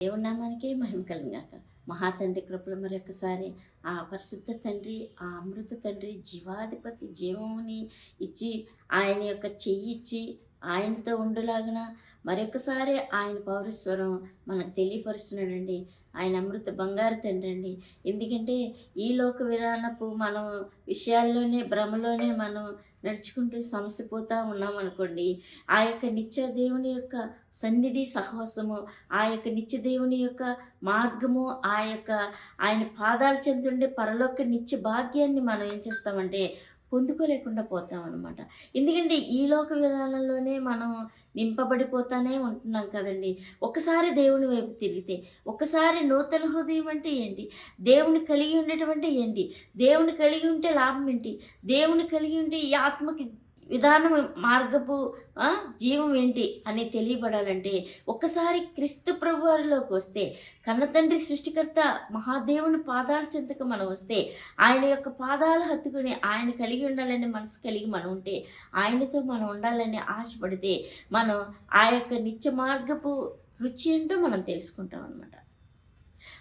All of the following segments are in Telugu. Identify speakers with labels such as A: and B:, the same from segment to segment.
A: దేవుని నామానికే మహిమ కలుగుగాక. మహాతండ్రి కృపలో మరొకసారి ఆ పరిశుద్ధ తండ్రి, ఆ అమృత తండ్రి, జీవాధిపతి జీవముని ఇచ్చి ఆయన యొక్క చెయ్యిచ్చి ఆయనతో ఉండులాగున మరొకసారి ఆయన పౌరస్వరం మనకు తెలియపరుస్తున్నాడండి. ఆయన అమృత బంగారు తండ్రి అండి. ఎందుకంటే ఈ లోక విధానపు మనం విషయాల్లోనే భ్రమలోనే మనం నడుచుకుంటూ సమసిపోతూ ఉన్నామనుకోండి. ఆ యొక్క నిత్య దేవుని యొక్క సన్నిధి సహవాసము, ఆ యొక్క నిత్య దేవుని యొక్క మార్గము, ఆయన పాదాల చెందుండే పరలోక నిత్య భాగ్యాన్ని మనం ఏం చేస్తామంటే పొందుకోలేకుండా పోతామన్నమాట. ఎందుకంటే ఈ లోక విధానంలోనే మనం నింపబడిపోతానే ఉంటున్నాం కదండి. ఒకసారి దేవుని వైపు తిరిగితే, ఒకసారి నూతన హృదయం అంటే ఏంటి, దేవుని కలిగి ఉండటం అంటే ఏంటి, దేవుని కలిగి ఉంటే లాభం ఏంటి, దేవుని కలిగి ఉంటే ఈ ఆత్మకి విధానం మార్గపు జీవం ఏంటి అని తెలియబడాలంటే ఒక్కసారి క్రీస్తు ప్రభువారిలోకి వస్తే, కన్నతండ్రి సృష్టికర్త మహాదేవుని పాదాల చెంతకు మనం వస్తే, ఆయన యొక్క పాదాలు హత్తుకుని ఆయన కలిగి ఉండాలనే మనసు కలిగి మనం ఉంటే, ఆయనతో మనం ఉండాలని ఆశపడితే మనం ఆ యొక్క నిత్య మార్గపు రుచి ఏంటో మనం తెలుసుకుంటాం అన్నమాట.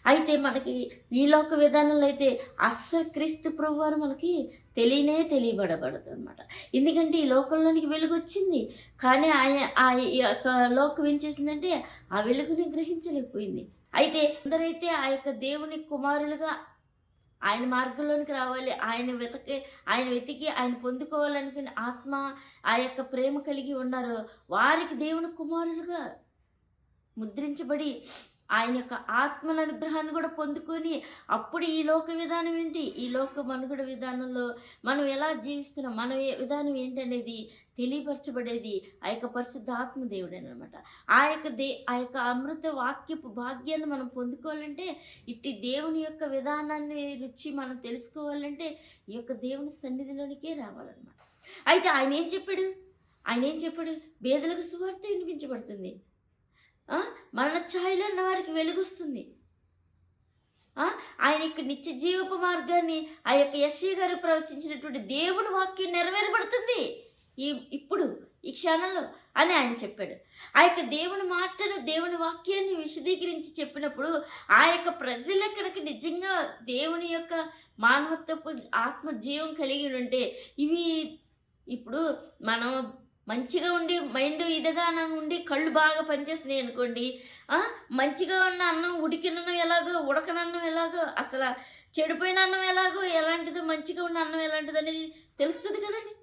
A: అయితే మనకి ఈ లోక విధానంలో అయితే అస్సలు క్రీస్తు ప్రభువారు మనకి తెలియబడబడదు అనమాట. ఎందుకంటే ఈ లోకంలోనికి వెలుగు వచ్చింది, కానీ ఆయన ఆ యొక్క లోకం ఏం చేసిందంటే ఆ వెలుగుని గ్రహించలేకపోయింది. అయితే అందరైతే ఆ యొక్క దేవుని కుమారులుగా ఆయన మార్గంలోనికి రావాలి, ఆయన వెతికి ఆయన పొందుకోవాలనుకునే ఆత్మ, ఆ యొక్క ప్రేమ కలిగి ఉన్నారో వారికి దేవుని కుమారులుగా ముద్రించబడి ఆయన యొక్క ఆత్మల అనుగ్రహాన్ని కూడా పొందుకొని అప్పుడు ఈ లోక విధానం ఏంటి, ఈ లోక మనుగడ విధానంలో మనం ఎలా జీవిస్తున్నాం, మన విధానం ఏంటి అనేది తెలియపరచబడేది ఆ యొక్క పరిశుద్ధ ఆత్మదేవుడేనమాట. ఆ యొక్క అమృత వాక్యపు భాగ్యాన్ని మనం పొందుకోవాలంటే, ఇట్టి దేవుని యొక్క విధానాన్ని రుచి మనం తెలుసుకోవాలంటే ఈ యొక్క దేవుని సన్నిధిలోనికే రావాలన్నమాట. అయితే ఆయన ఏం చెప్పాడు, బేదలకు సువార్త వినిపించబడుతుంది, మరణ ఛాయలో ఉన్న వారికి వెలుగొస్తుంది. ఆయన యొక్క నిత్య జీవపు మార్గాన్ని ఆ యొక్క యెషయా గారు ప్రవచించినటువంటి దేవుని వాక్యం నెరవేరబడుతుంది ఇప్పుడు ఈ క్షణంలో అని ఆయన చెప్పాడు. ఆ యొక్క దేవుని మాటను, దేవుని వాక్యాన్ని విశదీకరించి చెప్పినప్పుడు ఆ యొక్క ప్రజల కనుక నిజంగా దేవుని యొక్క మానవత్వపు ఆత్మ జీవం కలిగి ఉంటే, ఇవి ఇప్పుడు మనం మంచిగా ఉండి మైండ్ ఇదిగానే ఉండి కళ్ళు బాగా పనిచేస్తున్నాయి అనుకోండి, మంచిగా ఉన్న అన్నం ఉడికిన ఎలాగో, ఉడకనన్నం ఎలాగో, అసలు చెడిపోయిన అన్నం ఎలాగో ఎలాంటిదో, మంచిగా ఉన్న అన్నం ఎలాంటిది అనేది తెలుస్తుంది కదండి.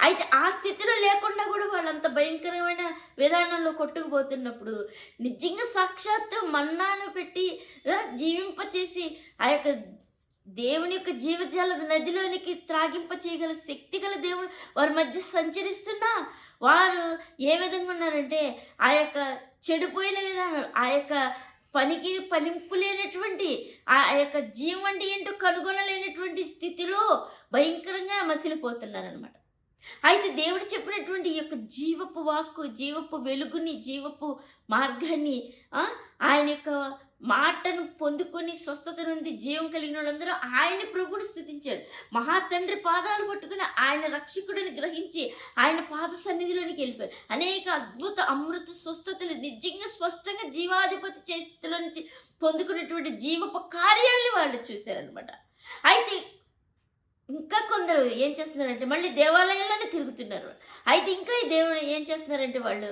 A: అయితే ఆ స్థితిలో లేకుండా కూడా వాళ్ళంత భయంకరమైన విధానంలో కొట్టుకుపోతున్నప్పుడు నిజంగా సాక్షాత్తు మన్నాను పెట్టి జీవింపచేసి ఆ యొక్క దేవుని యొక్క జీవజల నదిలోనికి త్రాగింప చేయగల శక్తి గల దేవుడు వారి మధ్య సంచరిస్తున్నా వారు ఏ విధంగా ఉన్నారంటే ఆ యొక్క చెడిపోయిన విధానం, ఆ యొక్క పనికి పలింపు లేనటువంటి, ఆ యొక్క జీవం అంటే ఏంటో కనుగొనలేనటువంటి స్థితిలో భయంకరంగా మసిలిపోతున్నారనమాట. అయితే దేవుడు చెప్పినటువంటి ఈ యొక్క జీవపు వాక్కు, జీవపు వెలుగుని, జీవపు మార్గాన్ని, ఆయన యొక్క మాటను పొందుకొని స్వస్థత నుండి జీవం కలిగిన వాళ్ళందరూ ఆయన ప్రభువుని స్తుతించారు. మహాతండ్రి పాదాలు పట్టుకుని ఆయన రక్షకుడిని గ్రహించి ఆయన పాద సన్నిధిలోనికి వెళ్ళిపోయారు. అనేక అద్భుత అమృత స్వస్థతలు నిజంగా స్పష్టంగా జీవాధిపతి చేతిలో నుంచి పొందుకున్నటువంటి జీవపు కార్యాలని వాళ్ళు చూశారనమాట. అయితే ఇంకా కొందరు ఏం చేస్తున్నారంటే మళ్ళీ దేవాలయంలోనే తిరుగుతున్నారు. అయితే ఇంకా ఈ దేవుడు ఏం చేస్తున్నారంటే వాళ్ళు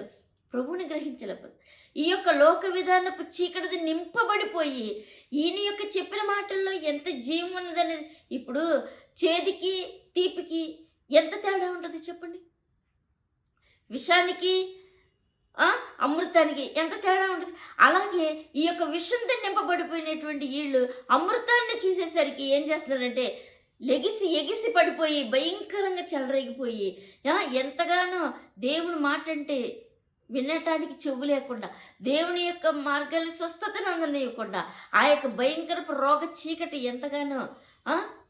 A: ప్రభువుని గ్రహించలేకపోతే ఈ యొక్క లోక విధానపు చీకటిది నింపబడిపోయి ఈయన యొక్క చెప్పిన మాటల్లో ఎంత జీవం ఉన్నదనేది, ఇప్పుడు చేదికి తీపికి ఎంత తేడా ఉంటుంది చెప్పండి, విషానికి అమృతానికి ఎంత తేడా ఉంటుంది. అలాగే ఈ యొక్క విషంతో నింపబడిపోయినటువంటి వీళ్ళు అమృతాన్ని చూసేసరికి ఏం చేస్తున్నారంటే ఎగిసి పడిపోయి భయంకరంగా చెలరేగిపోయి ఎంతగానో దేవుని మాట అంటే వినటానికి చెవు లేకుండా, దేవుని యొక్క మార్గాన్ని స్వస్థతను అందనివ్వకుండా ఆ యొక్క భయంకరపు రోగ చీకటి ఎంతగానో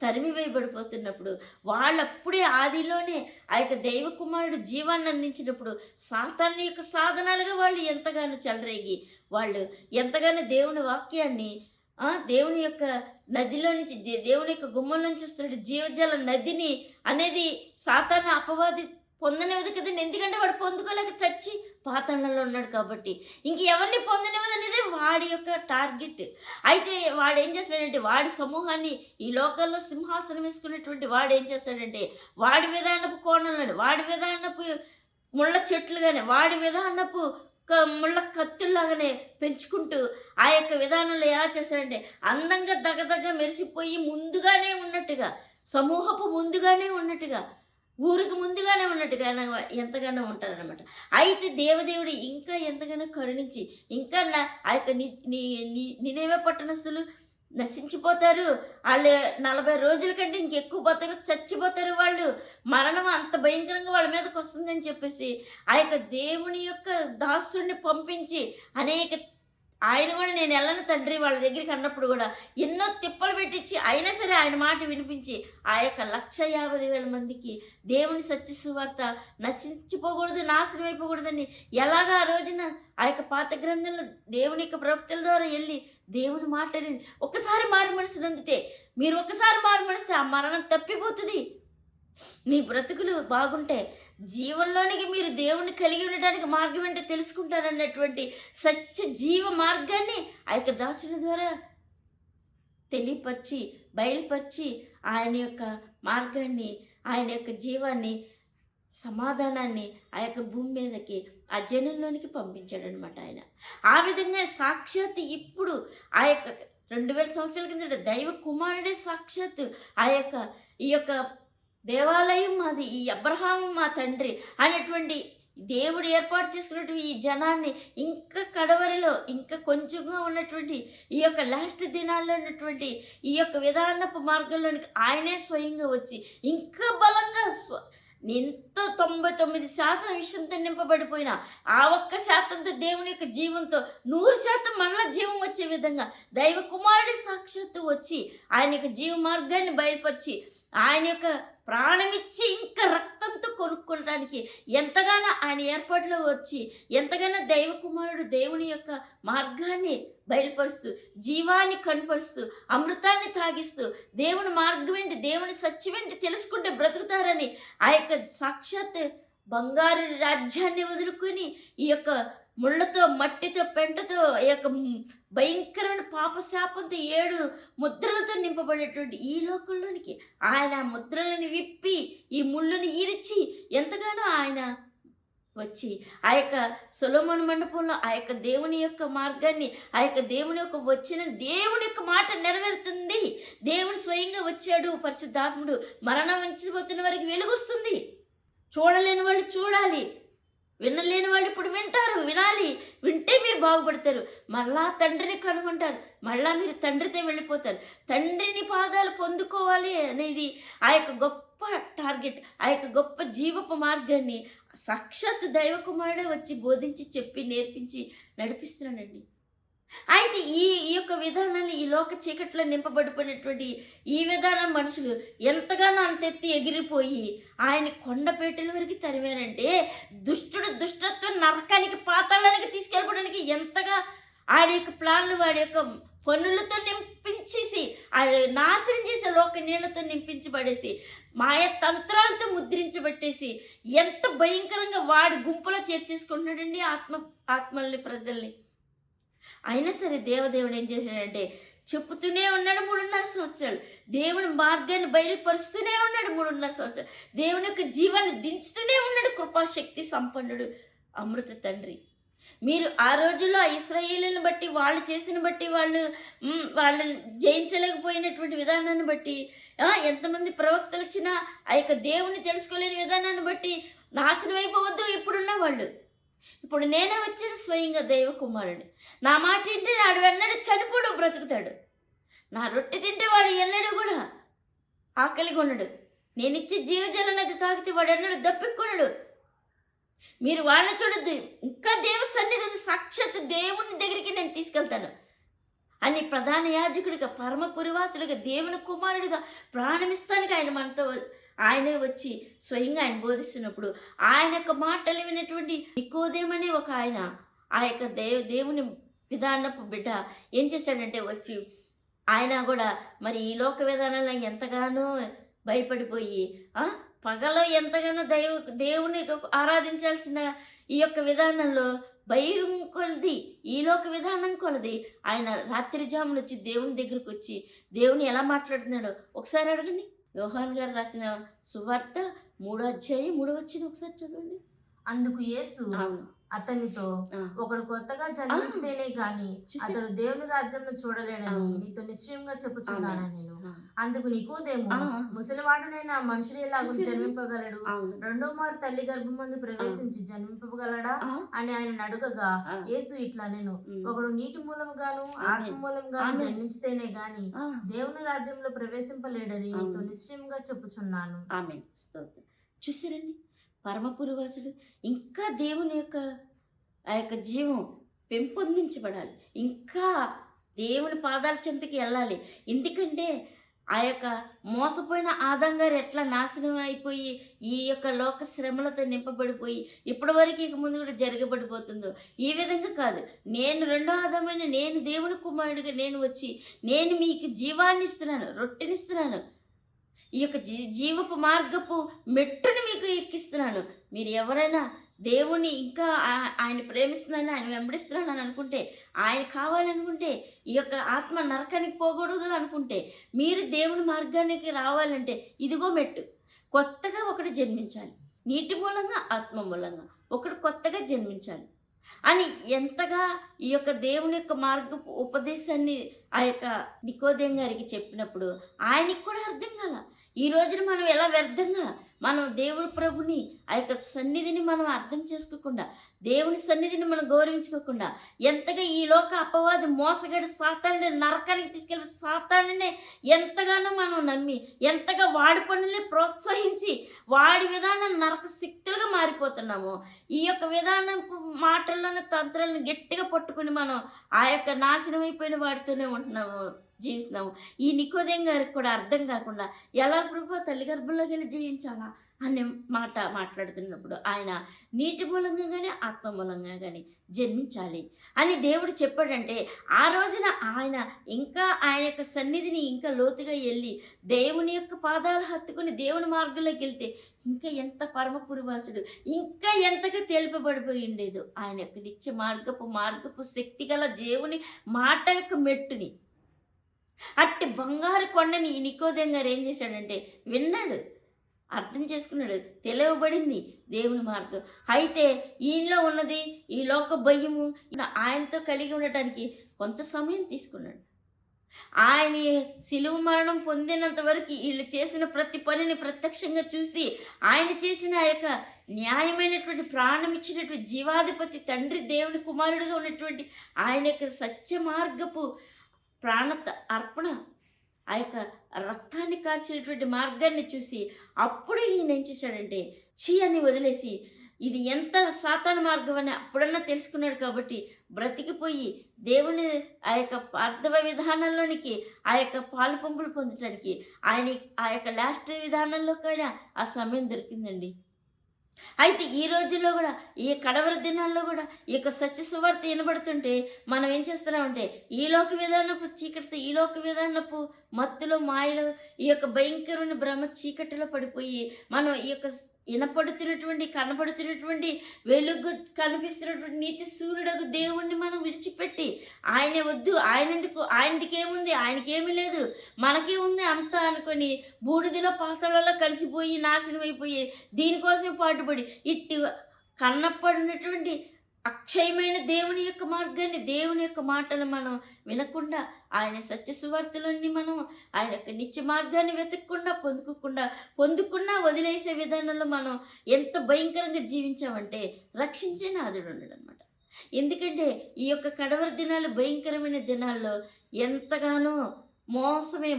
A: తరిమివేయబడిపోతున్నప్పుడు వాళ్ళప్పుడే ఆదిలోనే ఆ యొక్క దైవ కుమారుడు జీవాన్ని అందించినప్పుడు సాతాను యొక్క సాధనాలుగా వాళ్ళు ఎంతగానో చెలరేగి వాళ్ళు ఎంతగానో దేవుని వాక్యాన్ని దేవుని యొక్క నదిలో నుంచి, దేవుని యొక్క గుమ్మం నుంచి వస్తున్న జీవజల నదిని అనేది సాతాను అపవాది పొందనివ్వదు కదండి. ఎందుకంటే వాడు పొందుకోలేక చచ్చి పాతాళంలో ఉన్నాడు కాబట్టి ఇంక ఎవరిని పొందనివ్వదనేది వాడి యొక్క టార్గెట్. అయితే వాడు ఏం చేస్తాడంటే వాడి సమూహాన్ని ఈ లోకల్లో సింహాసనం వేసుకున్నటువంటి వాడు ఏం చేస్తాడంటే వాడి విధానపు కోణంలోని వాడి విధానపు ముళ్ళ చెట్లుగానే వాడి విధానపు ముళ్ళ కత్తుల్లాగానే పెంచుకుంటూ ఆ యొక్క విధానంలో ఎలా చేశాడంటే అందంగా దగదగ మెరిసిపోయి ముందుగానే ఉన్నట్టుగా సమూహపు ముందుగానే ఉన్నట్టుగా ఊరికి ముందుగానే ఉన్నట్టుగా ఎంతగానో ఉంటారనమాట. అయితే దేవదేవుడు ఇంకా ఎంతగానో కరుణించి ఇంకా ఆ యొక్క నినేవే పట్టణస్థులు నశించిపోతారు, వాళ్ళు 40 రోజుల కంటే ఇంకెక్కువ పోతారు, చచ్చిపోతారు, వాళ్ళు మరణం అంత భయంకరంగా వాళ్ళ మీదకి వస్తుందని చెప్పేసి ఆ యొక్క దేవుని యొక్క దాసుడిని పంపించి ఆయన కూడా నేను వెళ్ళను తండ్రి వాళ్ళ దగ్గరికి అన్నప్పుడు కూడా ఎన్నో తిప్పలు పెట్టించి అయినా సరే ఆయన మాట వినిపించి ఆ యొక్క 1,50,000 మందికి దేవుని సత్య సువార్త నశించిపోకూడదు, నాశనం అయిపోకూడదని ఎలాగా ఆ రోజున ఆ యొక్క పాత గ్రంథంలో దేవుని యొక్క ప్రవక్తల ద్వారా వెళ్ళి దేవుని మాటని ఒకసారి మారు మనసు నొందితే మీరు ఒకసారి మారు మనస్తే ఆ మరణం తప్పిపోతుంది. మీ బ్రతుకులు బాగుంటే జీవంలోనికి మీరు దేవుణ్ణి కలిగి ఉండడానికి మార్గం ఏంటో తెలుసుకుంటారన్నటువంటి సత్య జీవ మార్గాన్ని ఆ యొక్క దాసుని ద్వారా తెలియపరిచి బయలుపరిచి ఆయన యొక్క మార్గాన్ని ఆయన యొక్క జీవాన్ని సమాధానాన్ని ఆ యొక్క భూమి మీదకి ఆ జనంలోనికి పంపించాడనమాట ఆయన. ఆ విధంగా సాక్షాత్ ఇప్పుడు ఆ యొక్క 2000 సంవత్సరాల కిందట దైవ కుమారుడే సాక్షాత్తు ఈ యొక్క దేవాలయం మాది, ఈ అబ్రహాము మా తండ్రి అనేటువంటి దేవుడు ఏర్పాటు చేసుకున్నటువంటి ఈ జనాన్ని ఇంకా కడవరిలో ఇంకా కొంచెంగా ఉన్నటువంటి ఈ యొక్క లాస్ట్ దినాల్లో ఉన్నటువంటి ఈ యొక్క విధానపు మార్గంలోనికి ఆయనే స్వయంగా వచ్చి ఇంకా బలంగా ఎంతో 99% విషయంతో నింపబడిపోయిన ఆ 1%తో దేవుని యొక్క జీవంతో 100% మళ్ళా జీవం వచ్చే విధంగా దైవ కుమారుడి సాక్షాత్తు వచ్చి ఆయన యొక్క జీవ మార్గాన్ని బయలుపరిచి ఆయన యొక్క ప్రాణమిచ్చి ఇంకా రక్తంతో కొనుక్కోవడానికి ఎంతగానో ఆయన ఏర్పాట్లో వచ్చి ఎంతగానో దైవ కుమారుడు దేవుని యొక్క మార్గాన్ని బయలుపరుస్తూ జీవాన్ని కనపరుస్తూ అమృతాన్ని తాగిస్తూ దేవుని మార్గం ఏంటి దేవుని సత్యం ఏంటి తెలుసుకుంటే బ్రతుకుతారని ఆ యొక్క సాక్షాత్ బంగారు రాజ్యాన్ని వదులుకొని ఈ యొక్క ముళ్ళతో మట్టితో పెంటతో ఈ యొక్క భయంకరమైన పాపశాపంతో 7 ముద్రలతో నింపబడేటువంటి ఈ లోకంలోనికి ఆయన ముద్రలను విప్పి ఈ ముళ్ళుని ఈడ్చి ఎంతగానో ఆయన వచ్చి ఆ యొక్క సొలొమోను మండపంలో ఆ యొక్క దేవుని యొక్క మార్గాన్ని ఆ యొక్క దేవుని యొక్క వచ్చిన దేవుని యొక్క మాట నెరవేరుతుంది. దేవుడు స్వయంగా వచ్చాడు, పరిశుద్ధాత్ముడు మరణం వంచిపోతున్న వారికి వెలుగొస్తుంది. చూడలేని వాళ్ళు చూడాలి, వినలేని వాళ్ళు ఇప్పుడు వింటారు, వినాలి, వింటే మీరు బాగుపడతారు, మళ్ళా తండ్రిని కనుగొంటారు, మళ్ళా మీరు తండ్రితో వెళ్ళిపోతారు. తండ్రిని పాదాలు పొందుకోవాలి అనేది ఆ యొక్క గొప్ప టార్గెట్. ఆ యొక్క గొప్ప జీవపు మార్గాన్ని సాక్షాత్ దైవ కుమారుడే వచ్చి బోధించి చెప్పి నేర్పించి నడిపిస్తున్నాడండి. అయితే ఈ యొక్క విధానాన్ని ఈ లోక చీకట్లో నింపబడిపోయినటువంటి ఈ విధానం మనుషులు ఎంతగానో అంతెత్తి ఎగిరిపోయి ఆయన కొండపేటల వరకు తరిమారంటే దుష్టుడు దుష్టత్వం నరకానికి పాతాళానికి తీసుకెళ్ళడానికి ఎంతగా ఆడి యొక్క ప్లాన్లు వాడి యొక్క పనులతో నింపించేసి నాశనం చేసే లోక నీళ్లతో నింపించబడేసి మాయ తంత్రాలతో ముద్రించబట్టేసి ఎంత భయంకరంగా వాడి గుంపులో చేర్చేసుకుంటున్నాడండి ఆత్మల్ని ప్రజల్ని. అయినా సరే దేవదేవుడు ఏం చేశాడంటే చెప్పుతూనే ఉన్నాడు 3.5 సంవత్సరాలు, దేవుని మార్గాన్ని బయలుపరుస్తూనే ఉన్నాడు 3.5 సంవత్సరాలు, దేవుని యొక్క జీవాన్ని దించుతూనే ఉన్నాడు. కృపాశక్తి సంపన్నుడు అమృత తండ్రి. మీరు ఆ రోజుల్లో ఇశ్రాయేలుని బట్టి వాళ్ళు చేసిన బట్టి వాళ్ళని జయించలేకపోయినటువంటి విధానాన్ని బట్టి ఎంతమంది ప్రవక్తలు వచ్చినా ఆ యొక్క దేవుని తెలుసుకోలేని విధానాన్ని బట్టి నాశనం అయిపోవద్దు ఇప్పుడున్న వాళ్ళు. ఇప్పుడు నేనే వచ్చిన స్వయంగా దైవ కుమారుని. నా మాట వింటే వాడు ఎన్నడూ చనిపోడు, బ్రతుకుతాడు. నా రొట్టె తింటే వాడు ఎన్నడూ కూడా ఆకలి కొనడు. నేను ఇచ్చే జీవజల నది తాగితే వాడు ఎన్నడూ దప్పికొనడు. మీరు వాళ్ళని చూడొద్దు, ఇంకా దేవ సన్నిధి ఉంది, సాక్షాత్ దేవుని దగ్గరికి నేను తీసుకెళ్తాను అని ప్రధాన యాజకుడిగా పరమ పురివాసుడిగా దేవుని కుమారుడిగా ప్రాణమిస్తానికి ఆయనే వచ్చి స్వయంగా ఆయన బోధిస్తున్నప్పుడు ఆయన యొక్క మాటలు విన్నటువంటి నికోదేమనే ఒక ఆయన ఆ యొక్క దేవుని విధానపు బిడ్డ ఏం చేశాడంటే వచ్చి ఆయన కూడా మరి ఈ లోక విధానంలో ఎంతగానో భయపడిపోయి పగలో ఎంతగానో దేవుని ఆరాధించాల్సిన ఈ యొక్క విధానంలో భయం కొలది, ఈలోక విధానం కొలది ఆయన రాత్రి జామున వచ్చి దేవుని దగ్గరకు వచ్చి దేవుని ఎలా మాట్లాడుతున్నాడో ఒకసారి అడగండి. యోహాన్ గారు రాసిన సువార్త 3వ అధ్యాయం 3వ వచనం ఒకసారి చదవండి.
B: అందుకు యేసు
A: అవును.
B: అతనితో,
A: ఆ,
B: ఒకడు కొత్తగా జన్మించితేనే గాని
A: చూసారా?
B: అతడు దేవుని రాజ్యంలో చూడలేడని
A: అవును.
B: నీతో నిశ్చయంగా చెప్పుచున్నాను
A: ఆమేన్.
B: నేను.
A: ఆ,
B: అందుకు నికోదేము,
A: ఆ,
B: ముసలివాడునైనా మనుషుడు ఎలాగూ
A: చూసారా?
B: జన్మింపగలడు?
A: అవును.
B: రెండో మారు తల్లి గర్భమందు ప్రవేశించి జన్మింపగలడా
A: ఆ,
B: అని ఆయన అడుగగా
A: ఆ,
B: యేసు ఇట్లా నేను,
A: ఉమ్,
B: ఒకడు నీటి మూలముగాను ఆత్మ
A: ఆమేన్.
B: మూలముగాను
A: ఆమేన్.
B: జన్మించితేనే గాని
A: ఆ,
B: దేవుని రాజ్యంలో ప్రవేశింపలేడని నీతో
A: అవును.
B: నిశ్చయంగా చెప్పుచున్నాను.
A: ఆమేన్. స్తోత్రం. చూసారండి, పరమపురవాసుడు ఇంకా దేవుని యొక్క ఆ యొక్క జీవం పెంపొందించబడాలి, ఇంకా దేవుని పాదాల చెంతకి వెళ్ళాలి. ఎందుకంటే ఆ యొక్క మోసపోయిన ఆదాం గారు ఎట్లా నాశనం అయిపోయి ఈ యొక్క లోక శ్రమలతో నింపబడిపోయి ఇప్పటివరకు ఇక ముందు కూడా జరగబడిపోతుందో, ఈ విధంగా కాదు. నేను రెండో ఆదామైన నేను దేవుని కుమారుడిగా నేను వచ్చి నేను మీకు జీవాన్ని ఇస్తున్నాను, రొట్టెనిస్తున్నాను, ఈ యొక్క జీవపు మార్గపు మెట్టుని మీకు ఎక్కిస్తున్నాను. మీరు ఎవరైనా దేవుని ఇంకా ఆయన ప్రేమిస్తున్నాను, ఆయన వెంబడిస్తున్నాను అని అనుకుంటే, ఆయన కావాలనుకుంటే, ఈ యొక్క ఆత్మ నరకానికి పోకూడదు అనుకుంటే, మీరు దేవుని మార్గానికి రావాలంటే ఇదిగో మెట్టు. కొత్తగా ఒకటి జన్మించాలి, నీటి మూలంగా ఆత్మ మూలంగా ఒకడు కొత్తగా జన్మించాలి అని ఎంతగా ఈ యొక్క దేవుని యొక్క మార్గపు ఉపదేశాన్ని ఆ యొక్క నికోదేం గారికి చెప్పినప్పుడు ఆయనకి కూడా అర్థం కాల. ఈ రోజున మనం ఎలా వ్యర్థంగా మనం దేవుడి ప్రభుని ఆ యొక్క సన్నిధిని మనం అర్థం చేసుకోకుండా, దేవుని సన్నిధిని మనం గౌరవించుకోకుండా, ఎంతగా ఈ లోక అపవాది మోసగాడి సాతానుని నరకానికి తీసుకెళ్ళి సాతానునే ఎంతగానో మనం నమ్మి, ఎంతగా వాడి పనుల్ని ప్రోత్సహించి వాడి విధానం నరక శక్తులుగా మారిపోతున్నాము. ఈ యొక్క విధానం మాటల్లోని తంత్రాలను గట్టిగా పట్టుకుని మనం ఆ యొక్క నాశనం అయిపోయిన వాడితోనే ఉంటున్నాము, జీవిస్తున్నాము. ఈ నికోదేం గారికి కూడా అర్థం కాకుండా ఎలా ప్రభు తల్లి గర్భంలోకి వెళ్ళి జీవించాలా అనే మాట మాట్లాడుతున్నప్పుడు ఆయన నీటి మూలంగా కానీ ఆత్మ మూలంగా కానీ జన్మించాలి అని దేవుడు చెప్పాడంటే, ఆ రోజున ఆయన ఇంకా ఆయన యొక్క సన్నిధిని ఇంకా లోతుగా వెళ్ళి దేవుని యొక్క పాదాలు హత్తుకుని దేవుని మార్గంలోకి వెళ్తే ఇంకా ఎంత పరమపురివాసుడు, ఇంకా ఎంతగా తేలిపబడిపోయి ఉండేదో ఆయన యొక్క నిత్య మార్గపు శక్తి గల దేవుని మాట యొక్క మెట్టుని, అట్టి బంగారు కొండని ఈ నికోదేం గారు ఏం చేశాడంటే విన్నాడు, అర్థం చేసుకున్నాడు, తెలియబడింది దేవుని మార్గం. అయితే ఈయనలో ఉన్నది ఈ లోక భయము ఆయనతో కలిగి ఉండటానికి కొంత సమయం తీసుకున్నాడు. ఆయన శిలువ మరణం పొందినంత వరకు వీళ్ళు చేసిన ప్రతి పనిని ప్రత్యక్షంగా చూసి ఆయన చేసిన ఆ యొక్క న్యాయమైనటువంటి ప్రాణం ఇచ్చినటువంటి జీవాధిపతి తండ్రి దేవుని కుమారుడిగా ఉన్నటువంటి ఆయన యొక్క సత్య మార్గపు అర్పణ, ఆ యొక్క రక్తాన్ని కార్చినటువంటి మార్గాన్ని చూసి అప్పుడు ఈయన ఏం చేశాడంటే చీ అని వదిలేసి ఇది ఎంత సాతాను మార్గం అని అప్పుడన్నా తెలుసుకున్నాడు. కాబట్టి బ్రతికిపోయి దేవుని ఆ యొక్క అర్థవ విధానంలోనికి ఆ యొక్క పాలు పంపులు పొందటానికి ఆయన ఆ యొక్క లాస్ట్ విధానంలో కూడా ఆ సమయం దొరికిందండి. అయితే ఈ రోజుల్లో కూడా ఈ కడవరి దినాల్లో కూడా ఈ యొక్క సత్య సువార్త వినబడుతుంటే మనం ఏం చేస్తున్నామంటే ఈ లోక విధానపు చీకటితో, ఈ లోక విధానపు మత్తులో మాయలో ఈ యొక్క భయంకరమైన బ్రహ్మ చీకటిలో పడిపోయి మనం ఈ యొక్క కనపడుతున్నటువంటి వెలుగు కనిపిస్తున్నటువంటి నీతి సూర్యుడకు దేవుణ్ణి మనం విడిచిపెట్టి ఆయనే వద్దు, ఆయనదికేముంది, ఆయనకేమీ లేదు, మనకే ఉంది అంతా అనుకొని బూడిదలో పాత్రలలో కలిసిపోయి నాశనం అయిపోయి దీనికోసం పాటుపడి ఇట్టి కన్నపడినటువంటి అక్షయమైన దేవుని యొక్క మార్గాన్ని, దేవుని యొక్క మాటలు మనం వినకుండా, ఆయన సత్య సువార్తలన్నీ మనం ఆయన యొక్క నిత్య మార్గాన్ని వెతకకుండా పొందుకున్నా వదిలేసే విధానంలో మనం ఎంత భయంకరంగా జీవించామంటే రక్షించే నాదుడు ఉండడు అనమాట. ఎందుకంటే ఈ యొక్క కడవరి దినాలు భయంకరమైన దినాల్లో ఎంతగానో మోసమే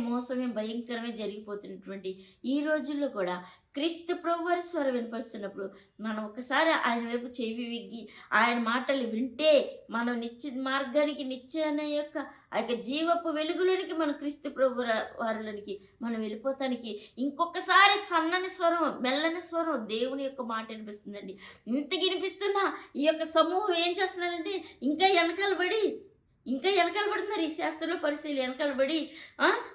A: భయంకరమే జరిగిపోతున్నటువంటి ఈ రోజుల్లో కూడా క్రీస్తు ప్రభువారి స్వరం వినిపిస్తున్నప్పుడు మనం ఒకసారి ఆయన వైపు చెవి విగ్గి ఆయన మాటలు వింటే మనం నిత్య మార్గానికి, నిత్య అనే యొక్క ఆ యొక్క జీవపు వెలుగులోనికి మనం క్రీస్తు ప్రభు వారిలోనికి మనం వెళ్ళిపోతానికి ఇంకొకసారి సన్నని స్వరం, మెల్లని స్వరం దేవుని యొక్క మాట వినిపిస్తుందండి. ఇంత వినిపిస్తున్నా ఈ యొక్క సమూహం ఏం చేస్తున్నారంటే ఇంకా వెనకాల పడుతున్నారు. ఈ శాస్త్రంలో పరిశీలి వెనకాల పడి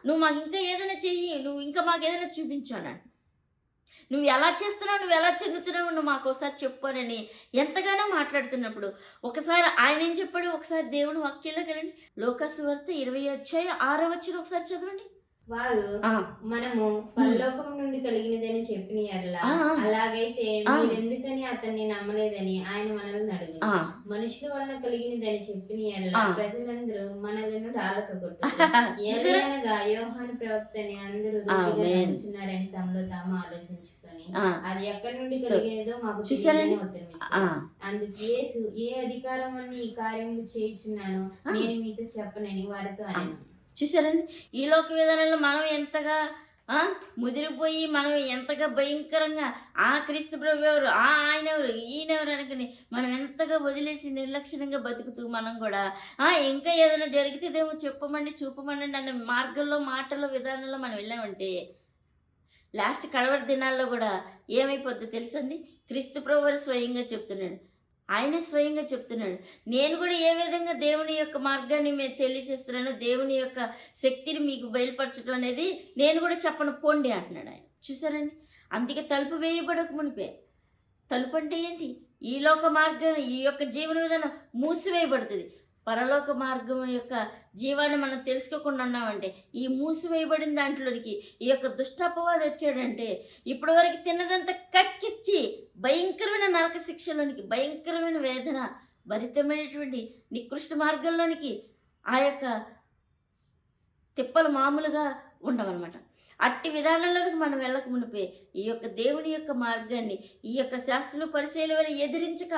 A: నువ్వు మాకు ఇంకా ఏదైనా చెయ్యి, నువ్వు ఇంకా మాకు ఏదైనా చూపించాను. నువ్వు ఎలా చేస్తున్నావు, నువ్వు ఎలా చెందుతున్నావు, నువ్వు మాకు ఒకసారి చెప్పు అని ఎంతగానో మాట్లాడుతున్నప్పుడు ఒకసారి ఆయన ఏం చెప్పాడు, ఒకసారి దేవుని వాక్యంలోకి వెళ్ళండి. లోకా సువార్త 20:6 ఒకసారి చదవండి.
B: వారు
A: ఆ,
B: మనము పరలోకం నుండి కలిగినదని చెప్పిన ఎడల
A: ఆ, ఆ,
B: అలాగైతే
A: ఆ.
B: మీరెందుకని అతన్ని నమ్మలేదని ఆయన మనల్ని అడుగు.
A: ఆ.
B: మనుషుల వలన కలిగినదని చెప్పిన ఎడల
A: ఆ.
B: ప్రజలందరూ మనలను రాళ్లతో కొట్టారు.
A: చూసారా?
B: ఏలయనగా యోహాను ప్రవక్తని అందరూ
A: ఆమేన్.
B: గుడ్డిగా నమ్ముచున్నారని తమలో తాము ఆలోచించుకొని
A: ఆ,
B: అది ఎక్కడి నుండి
A: స్తోత్రం.
B: కలిగినదో మాకు
A: చూసారండి?
B: తెలియదని ఉత్తరం
A: ఆ,
B: ఇచ్చారు. అందుకు యేసు, ఏ అధికారం వలన ఈ కార్యములు చేయుచున్నానో
A: ఆ.
B: నేను మీతో చెప్పనని వారితో అనెను.
A: చూసారండి? ఈ లోక విధానంలో మనం ఎంతగా ముదిరిపోయి మనం ఎంతగా భయంకరంగా క్రీస్తు ప్రభు ఎవరు, ఆయన ఎవరు, ఈయనెవరు అనుకుని మనం ఎంతగా వదిలేసి నిర్లక్ష్యంగా బతుకుతూ మనం కూడా ఇంకా ఏదైనా జరిగితేదేమో చెప్పమండి, చూపమండి అనే మార్గంలో, మాటల్లో, విధానంలో మనం వెళ్ళామంటే లాస్ట్ కడవరి దినాల్లో కూడా ఏమైపోద్దో తెలుసండి? క్రీస్తు ప్రభు వారు స్వయంగా చెప్తున్నాడు, ఆయన స్వయంగా చెప్తున్నాడు, నేను కూడా ఏ విధంగా దేవుని యొక్క మార్గాన్ని మేము తెలియజేస్తున్నాను, దేవుని యొక్క శక్తిని మీకు బయలుపరచడం అనేది నేను కూడా చెప్పను పోండి అంటున్నాడు ఆయన. చూసారండి? అందుకే తలుపు వేయబడక మునిపే, తలుపు అంటే ఏంటి? ఈ లోక మార్గం, ఈ యొక్క జీవన విధానం మూసివేయబడుతుంది. పరలోక మార్గం యొక్క జీవాన్ని మనం తెలుసుకోకుండా ఉన్నామంటే ఈ మూసివేయబడిన దాంట్లోనికి ఈ యొక్క దుష్టపవాది వచ్చాడంటే ఇప్పటి వరకు తిన్నదంతా కక్కిచ్చి భయంకరమైన నరక శిక్షలోనికి, భయంకరమైన వేదన భరితమైనటువంటి నికృష్ట మార్గంలోనికి ఆ యొక్క తిప్పలు మామూలుగా ఉండవన్నమాట. అట్టి విధానంలోకి మనం వెళ్ళక మునిపే ఈ యొక్క దేవుని యొక్క మార్గాన్ని, ఈ యొక్క శాస్త్రులు పరిశీలన వల్ల ఎదిరించక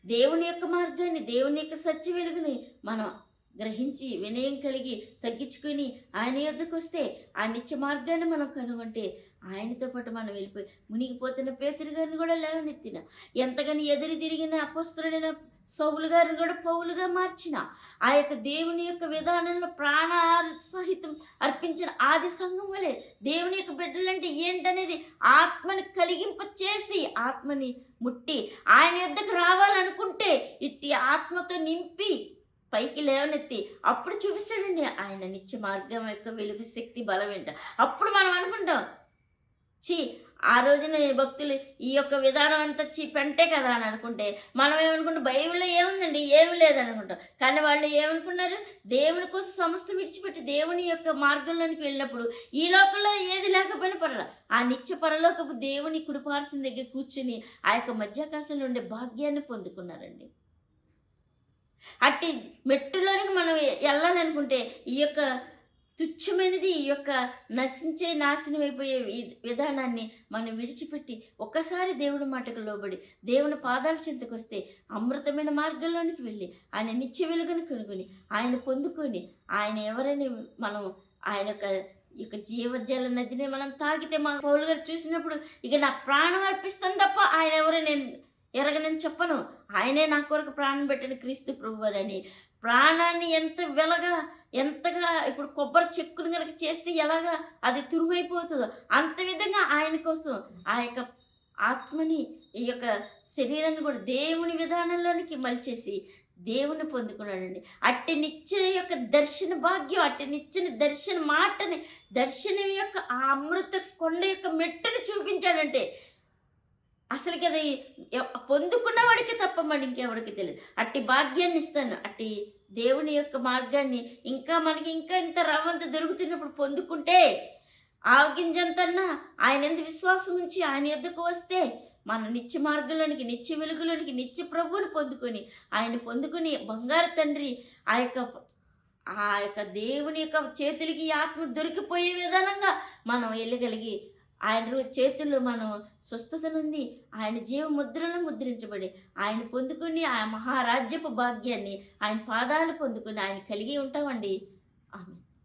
A: దేవుని యొక్క మార్గాన్ని, దేవుని యొక్క సత్య వెలుగుని మనం గ్రహించి వినయం కలిగి తగ్గించుకొని ఆయన యొద్దకు వస్తే ఆ నిత్య మార్గాన్ని మనం కనుగొంటే ఆయనతో పాటు మనం వెళ్ళిపోయి మునిగిపోతున్న పేతురు గారిని కూడా లేవనెత్తిన, ఎంతగాని ఎదురు తిరిగిన అపోస్తలుడైన సౌలు గారిని కూడా పౌలుగా మార్చిన, ఆ యొక్క దేవుని యొక్క విధానంలో ప్రాణ సహితం అర్పించిన ఆది సంఘం వలె దేవుని యొక్క బిడ్డలంటే ఏంటనేది ఆత్మని కలిగింప చేసి, ఆత్మని ముట్టి ఆయన యొద్దకు రావాలనుకుంటే ఇట్టి ఆత్మతో నింపి పైకి లేవనెత్తి అప్పుడు చూపిస్తాడండి ఆయన నిత్య మార్గం యొక్క వెలుగు, శక్తి, బలం ఏంట. అప్పుడు మనం అనుకుంటాం, ఆ రోజున భక్తులు ఈ యొక్క విధానం అంతా పెంటే కదా అని అనుకుంటే మనం ఏమనుకుంటాం, బైబిల్లో ఏముందండి, ఏమి లేదనుకుంటాం. కానీ వాళ్ళు ఏమనుకున్నారు, దేవుని కోసం సమస్త విడిచిపెట్టి దేవుని యొక్క మార్గంలోనికి వెళ్ళినప్పుడు ఈ లోకంలో ఏది లేకపోయినా పర్వాల ఆ నిత్య పరలోకపు దేవుని కుడిపార్సిన దగ్గర కూర్చుని ఆ యొక్క మధ్యాకాశంలో ఉండే భాగ్యాన్ని పొందుకున్నారండి. అట్టి మెట్టులోనికి మనం వెళ్ళాలనుకుంటే ఈ యొక్క తుచ్చమైనది, ఈ యొక్క నాశనం అయిపోయే విధానాన్ని మనం విడిచిపెట్టి ఒక్కసారి దేవుడి మాటకు లోబడి దేవుని పాదాల చెంతకు వస్తే అమృతమైన మార్గంలోనికి వెళ్ళి ఆయన నిత్య వెలుగును కనుగొని ఆయన పొందుకొని ఆయన ఎవరని మనం ఆయన యొక్క జీవజల నదిని మనం తాగితే మా పౌలు గారు చూసినప్పుడు ఇక నా ప్రాణం అర్పిస్తాను తప్ప ఆయన ఎవరో నేను ఎరగనని చెప్పను, ఆయనే నా కొరకు ప్రాణం పెట్టిన క్రీస్తు ప్రభువారని ప్రాణాన్ని ఎంతగా ఇప్పుడు కొబ్బరి చెక్కును కనుక చేస్తే ఎలాగా అది తురుమైపోతుందో అంత విధంగా ఆయన కోసం ఆ యొక్క ఆత్మని, ఈ యొక్క శరీరాన్ని కూడా దేవుని విధానంలోనికి మలిచేసి దేవుని పొందుకున్నాడండి. అట్టి నిత్య యొక్క దర్శన భాగ్యం, అట్టి నిత్యని దర్శన మాటని, దర్శనం యొక్క ఆ అమృత కొండ యొక్క మెట్టుని చూపించాడంటే అసలుకి అది పొందుకున్న వాడికి తప్ప మరి ఇంకెవరికి తెలియదు. అట్టి భాగ్యాన్ని ఇస్తాను, అట్టి దేవుని యొక్క మార్గాన్ని మనకి ఇంకా ఇంత రవ్వంత దొరుకుతున్నప్పుడు పొందుకుంటే ఆవగింజంతన్నా ఆయన ఎంత విశ్వాసం ఉంచి ఆయన యొద్దకు వస్తే మన నిత్య మార్గంలోనికి, నిత్య వెలుగులోనికి, నిత్య ప్రభువుని పొందుకొని ఆయన పొందుకొని బంగారు తండ్రి ఆ యొక్క దేవుని యొక్క చేతులకి ఆత్మ దొరికిపోయే విధానంగా మనం వెళ్ళగలిగి ఆయన చేతుల్లో మనం స్వస్థత నుండి ఆయన జీవ ముద్రలో ముద్రించబడి ఆయన పొందుకుని ఆ మహారాజ్యపు భాగ్యాన్ని ఆయన పాదాలు పొందుకుని ఆయన కలిగి ఉంటామండి. ఆమె.